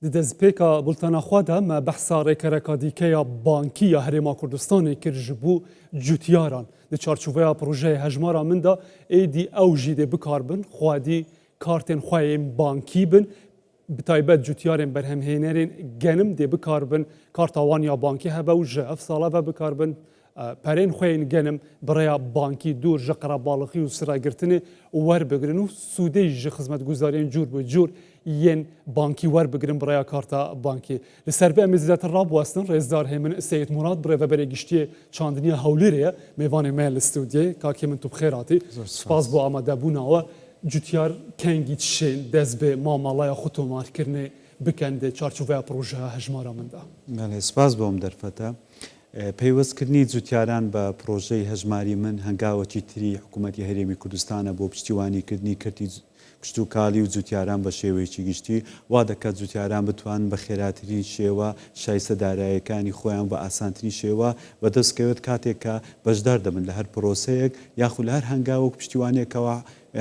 دەستپێکە بولتەنەخوا دا مە بەحسا ڕێکەرەکە دیکەیە بانکی یا هەرێما کوردستانی کرد ji بۆ جوتیاران di çarçoveya projeyê hejmara min da êdî ew jî dê bikarbin xwedî kartên xwe yên bankî bin bi taybet cutiyarên berhemhênerên genim dê bikarbin karta wan ya bankî hebe û ji ev sala ve bikarbin perên xwe yên genim birêya bankî dûr ji qerebalixî û siragirtinê werbigirin û sûdê ji xizmetguzariyên cûr bi cûr yên bankî werbigirin birêya karta bankî. Li ser vê em ê zêdetir rabwestin rêzdar hê min Seyid Murad birê veberê giştiyê çandiniya Hewlêrê ye mêvanê me li stûdyê kakê min tu bi xêr hatî. Spas bo amadebûna we cutiyar kengî tişên dest bi mamalaya xwe tomarkirinê bikin dê çarçoveya projeya hejmara min da. سپاس بۆم دەرفەتە. پەیوەستکردنی جوتیاران بە پرۆژەی هەژماری من هەنگاوەکی تری حکوومەتی هەرێمی کوردستانە بۆ پشتیوانیکردنی کردی کشتتوکاڵی و جوتیاران بە شێوەیەکی گشتی وا دەکات جوتیاران بتوان بە خێراترین شێوە شایستە داراییەکانی خۆیان بە ئاسانترین شێوە بەدەستکەوێت کاتێککە بەشدار دەبن لە هەر پرۆسەیەک یاخود لە هەر هەنگاوەک پشتیوانێکەوە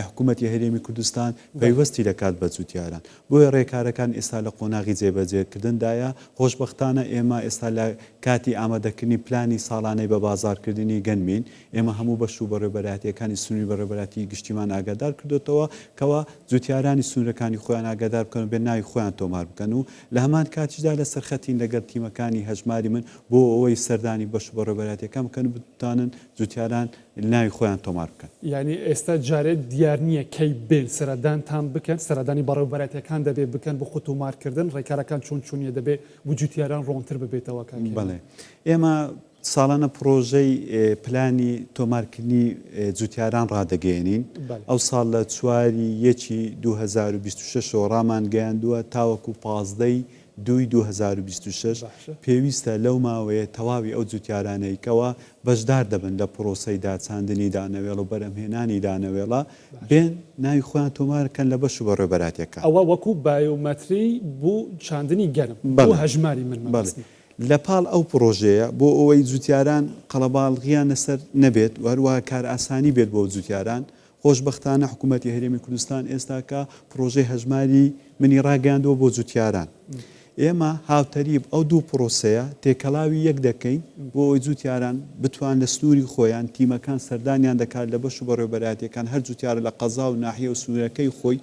حکوومەتی هەرێمی کوردستان پەیوەستی دەکات بە جوتیاران بۆیە ڕێکارەکان ئێستا لە قۆناغی جێبەجێکردندایە خۆشبەختانە ئێمە ئێستا لە کاتی ئامادەکردنی پلانی ساڵانەی بە بازارکردنی گەنمین ئێمە هەموو بەش و بەڕێوەبەراتیەکانی سنووری بەڕێوەبەراتی گشتیمان ئاگادار کردوێتەوە کەوا جوتیارانی سنوورەکانی خۆیان ئاگادار بکەن بێ ناوی خۆیان تۆمار بکەن و لە هەمان کاتیشدا لە سەرخەتین لەگەڵ تیمەکانی هەژماری من بۆ ئەوەی سەردانی بەش و بەڕێوەبەراتیەکان بکەن بتوانن جوتیاران ناوی خۆیان تۆمار بکەن. یعنی ئێستا جارێت دیار نییە کەی بێن سەردانتان بکەن سەردانی بەڕێوەبەراتیەکان دەبێت بکەن بۆ خۆ تۆمارکردن ڕێکارەکان چۆن چۆنیە دەبێت بۆ جوتیاران ڕۆنتر ببێتەوە کاکێ. بەڵێ ئێمە ساڵانە پرۆژەی پلانی تۆمارکردنی جوتیاران ڕادەگەێنین ئەو ساڵ لە 4/1/2026 ڕامان گەیاندووە تاوەکو 15/2/2026 پێویستە لەو ماوەیە تەواوی ئەو جوتیارانەیەکەوە بەشدار دەبن لە پرۆسەی داچاندنی دانەوێڵ و بەرهەمهێنانی دانەوێڵە بێن ناوی خۆیان تۆمارکەن لە بەش و بەڕێوەبەراتیەکە ئەوە وەکو بایۆمەتری بۆ چاندنی گەرم بۆ هەژماری من لە پاڵ ئەو پرۆژەیە بۆ ئەوەی جوتیاران قەڵەباڵغیان لەسەر نەبێت وەروە کار ئاسانی بێت بۆ جوتیاران خۆشبەختانە حکوومەتی هەرێمی کوردستان ئێستاکە پرۆژەی هەژماری منی ڕاگەاندووە بۆ جوتیاران ئێمە هاوتەریب ئەو دوو پرۆسەیە تێکەڵاوی یەک دەکەین بۆ ئەوی جوتیاران بتوان لە سنووری خۆیان تیمەکان سەردانیان دەکات لە بەش و بەڕێوەبەراتیەکان هەر جوتیارە لە قەزا و ناحیە و سنوورەکەی خۆی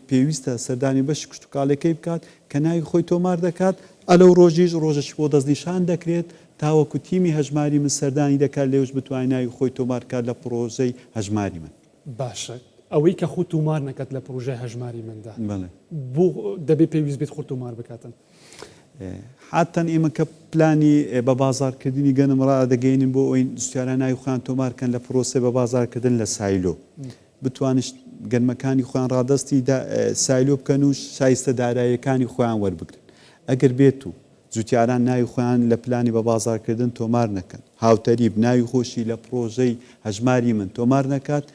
پێویستە سەردانی بەش کشتتوکاڵەکەی بکات کە ناوی خۆی تۆمار دەکات ئەلەو ڕۆژیش ڕۆژەش بۆ دەستنیشان دەکرێت تاوەکو تیمی هەژماری من سەردانی دەکات لێوش بتوانین ناوی خۆی تۆمارکات لە پرۆژەی هەژماری من. باشە ئەوەی کە خۆ تومار نەکات لە پرۆژەی هەژماری مندا بۆ دەبێت پێویست بێت خۆ تومار بکاتن. حتەن ئێمە کە پلانی بە بازارکردنی گەنم ڕادەگەینین بۆ ئەوی جوتیاران ناوی خۆیان تۆمارکەن لە پرۆسەی بە بازارکردن لە سایلۆ بتوانش گەنمەکانی خۆیان ڕادستی سایلۆ بکەن و شایستە داراییەکانی خۆیان وەربگرن. ئەگەر بێت و جوتیاران ناوی خۆیان لە پلانی بە بازارکردن تۆمار نەکەن هاوتەریب ناوی خۆشی لە پرۆژەی هەژماری من تۆمار نەکات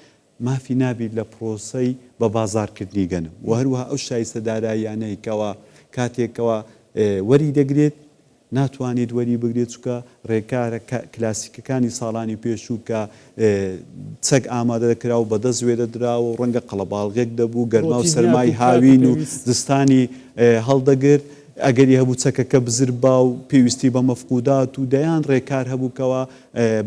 مافی نابیت لە پرۆسەی بە بازارکردنی گەنم و هەروەها ئەو شایستە داراییانەیەکەوە کاتێکەوە وەری دەگرێت ناتوانێت وەری بگرێت چکە ڕێکارە کلاسیکەکانی ساڵانی پێشوو کە چەک ئامادە دەکرا و بەدەست وێ دەدراوە و ڕەنگە قەڵەباڵغێک دەبوو گەرما و سەرمای هاوین و زستانی هەڵدەگرت ئەگەری هەبوو چەکەکە بزر با و پێویستی بە مەفقودات و دەیان ڕێکار هەبووکەوە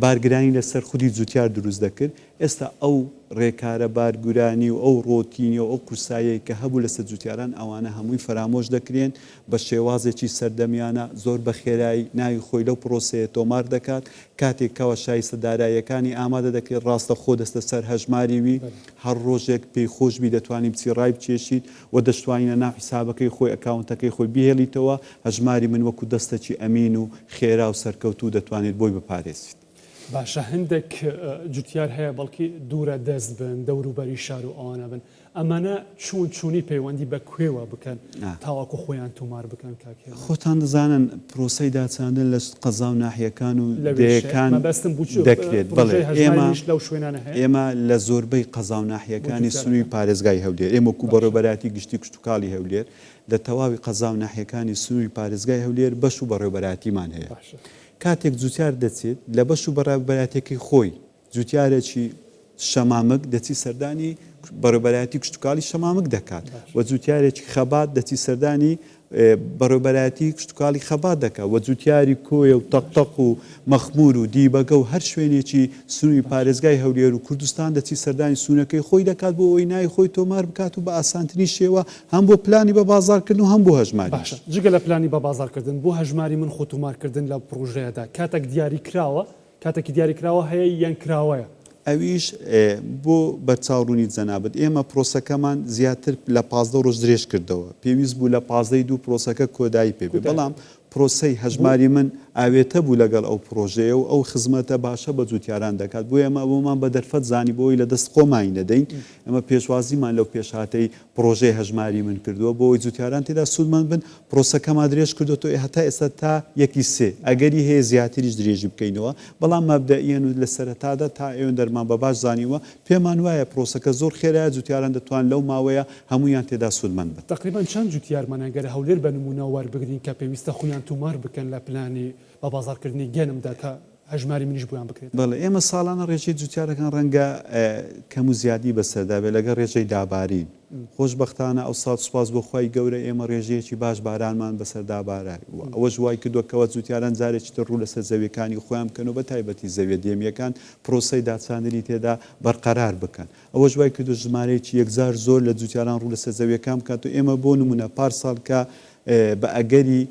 بارگرانی لەسەر خودی جوتیار دروست دەکرد ئێستا ئەو ڕێکارە بارگورانی و ئەو ڕۆتینی و ئەو قورسایی کە هەبوو لەسەر جوتیاران ئەوانە هەمووی فرامۆش دەکرێن بە شێوازێکی سەردەمیانە زۆر بە خێرایی ناوی خۆی لەو پرۆسەیە تۆمار دەکات کاتێکەوە شایستە داراییەکانی ئامادە دەکرێت ڕاستە خۆ دەستە سەر هەژماریوی هەر ڕۆژێک پێی خۆشبی دەتوانانی بچی ڕای بچێشیت و دەشتوانینە ناو حیسابەکەی خۆی ئەکاونتەکەی خۆی بهێڵیتەوە هەژماری من وەکو دەستەکی ئەمین و خێرا و سەرکەوتوو دەتوانێت بۆی بپارێزیت. باشە هەندێک جوتیار هەیە بەڵکی دوورە دەست بن دەوروبەری شار و ئەوانە بن ئەمانە چوون چوونی پەیوەندی بە کوێوە بکەن تاواکو خۆیان تومار بکەن کاکێ خۆتان دەزانن پرۆسەی داچاندن لە قەزا و ناحیەکان و دەیەکان دەکرێت بڵێ ئێمە لە زۆربەی قەزا و ناحیەکانی سنووری پارێزگای هەولێر ئێمە وەکو بەڕێوەبەراتی گشتی کشتتوکاڵی هەولێر لە تەواوی قەزا و ناحیەکانی سنووری پارێزگای هەولێر بەش و بەڕێوەبەراتیمان هەیە کاتێک جوتیار دەچێت لە بەش و بەڕێوەبەراتێکی خۆی جوتیارێکی شەمامک دەچی سەردانی بەڕێوەبەراتی کشتتوکاڵی شەمامک دەکات و جوتیارێکی خەبات دەچی سەردانی بەڕێوەبەرایەتی کشتتوکاڵی خەبات دەکات و جوتیاری کۆیە و تەقتەق و مەخمور و دیبەگە و هەر شوێنێکی سنووری پارێزگای هەولێر و کوردستان دەچی سەردانی سوونەکەی خۆی دەکات بۆ ئەوی نای خۆی تۆمار بکات و بە ئاسانترین شێوە هەم بۆ پلانی بە بازارکردن و هەم بۆ هەژماری. جگە لە پلانی بە بازارکردن بۆ هەژماری من خۆتومارکردن لە پرۆژەیەدا کاتێک دیاری کراوە کاتێکی دیاری کراوە هەیە یان کراوەیە. ئەویش بۆ بەرچاوڕوونی جەنابەت ئێمە پرۆسەکەمان زیاتر لە 15 ڕۆژ درێژ کردەوە پێویست بوو لە 15 دوو پرۆسەکە کۆدایی پێبێ بەڵام پرۆسەی هەژماری من ئاوێتە بوو لەگەڵ ئەو پرۆژەیە و ئەو خزمەتە باشە بە جوتیاران دەکات بۆ ئێمە ئەومان بە دەرفەت زانی بۆی لە دەست خۆمانی نەدەین ئەمە پێشوازیمان لەو پێشهاتەی پرۆژەی هەژماری من کردووە بۆ ئەوی جوتیاران تێدا سوودمەند بن پرۆسەکەمان درێژ کردوەوە هەتا ئێستا تا 1/3 ئەگەری هەیە زیاتریش درێژی بکەینەوە بەڵام مەبدەئیەن و لە سەرەتادا تا ئێوە دەرمان بە باش زانیوە پێمان وایە پرۆسەکە زۆر خێرایە جوتیاران دەتوان لەو ماوەیە هەمویان تێدا سوودمەند بن. تقریبا چەند جوتیارمانەگەر هەولێر بە نمونە وەربگرین کە پێویستە خۆیان تومار بکەن لە پلانی بە بازارکردنی گەنمدا کە هەژماری منیش بۆیان بکرێت. بەڵێ ئێمە ساڵانە ڕێژەی جوتیارەکان ڕەنگە کەم و زیادی بەسەردابێ لەگە ڕێژەی دابارین خۆشبەختانە ئەو ساڵ سوپاس بۆ خی گەورە ئێمە ڕێژەیەکی باش بارانمان بەسەردابارای ئەوە ژوای کردوکەوە جوتیاران جارێکی تر ڕوو لەسەر زەویەکانی خۆیان بکەن و بە تایبەتی زەویە دێمیەکان پرۆسەی داچاندنی تێدا بەرقەرار بکەن ئەوە ژوای کردو ژمارەیەکی یەکزار زۆر لە جوتیاران ڕوو لەسەر زەویەکان بکات و ئێمە بۆ نمونە پارساڵ کە بە ئەگەری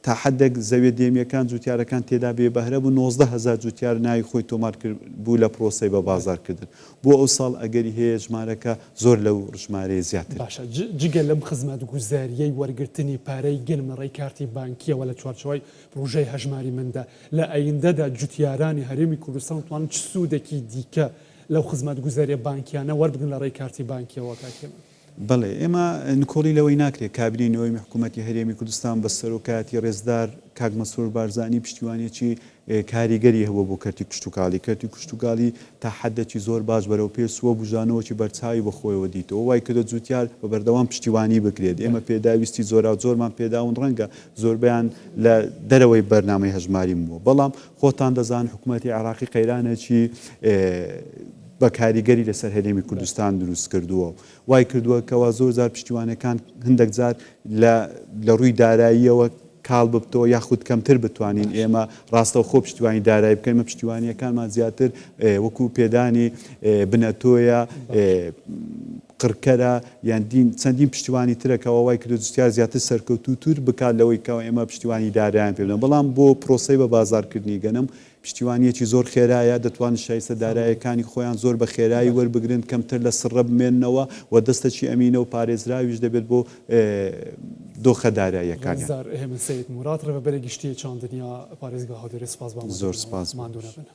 تا حدێک زەویە دێمیەکان جوتیارەکان تێدا بێ بەهرە بوو 19,000 جوتیار ناوی خۆی تۆمار کرد بوو لە پرۆسەی بە بازارکردن بۆ ئەو ساڵ ئەگەری هەیە ژمارەکە زۆر لەو ژمارەیە زیاتر. باشە جگە لەم خزمەت گوزاریەی وەرگرتنی پارەی گەنمڕێی کارتی بانکیەوە لە چوارچەوەی پرۆژەی هەژماری مندا لە ئەیندەدا جوتیارانی هەرێمی کوردستان توانن چ سوودێکی دیکە لەو خزمەت گوزاریە بانکیانە وەربگن لە ڕێی کارتی بانکیەوە کاکێمە. بەڵێ ئێمە نکۆڵی لەوەی ناکرێت کابینەوەی حکوومەتتی هەرێمی کوردستان بە سەرۆکاتی ڕێزدار کاک مەسرور بارزانی پشتیوانێکی کاریگەری هەبوو بۆ کەرتی کشتتوکاڵی کەرتی کشتتوکاڵی تا حدێکی زۆر باش بەرەو پێسووە بژانەوەکی بەرچاوی بەخۆیەوە دیتەوە وای کردە جوتیار بە بەردەوام پشتیوانی بکرێت ئێمە پێداویستی زۆرا زۆرمان پێداون ڕەنگە زۆربیان لە دەرەوەی بەرنامەی هەژماریم بووە بەڵام خۆتان دەزان حکوومەتتی عراقی قەیرانێکی بە کاریگەری لەسەر هەرێمی کوردستان دروست کردووە وای کردووە کەوا زۆر زار پشتیوانەکان هەندێک جار لە ڕووی داراییەوە کاڵ ببتەوە یاخود کەمتر بتوانین ئێمە ڕاستەوە خۆ پشتیوانی دارایی بکەین مە پشتیوانیەکانمان زیاتر وەکو پێدانی بنەتۆیە قڕکەرە یان چەندین پشتیوانی ترەکەەوە وای کرد جوتیار زیاتر سەرکەوتوتر بکات لەوەی کەەوە ئێمە پشتیوانی دارایان پێ بدەن بەڵام بۆ پرۆسەی بە بازارکردنی گەنم پشتیوانیەکی زۆر خێرایە دەتوان شایستە دارایەکانی خۆیان زۆر بە خێرایی وەربگرن کەمتر لە سڕە بمێننەوە و دەستەکی ئەمینە و پارێزراویش دەبێت بۆ دۆخە داراییەکانی. هێمن سەید مورات ڕێبەرێکی گشتی چاندنیا پارێزگا هەولێر سپاس زۆر سپاس. ماندوو نەبن.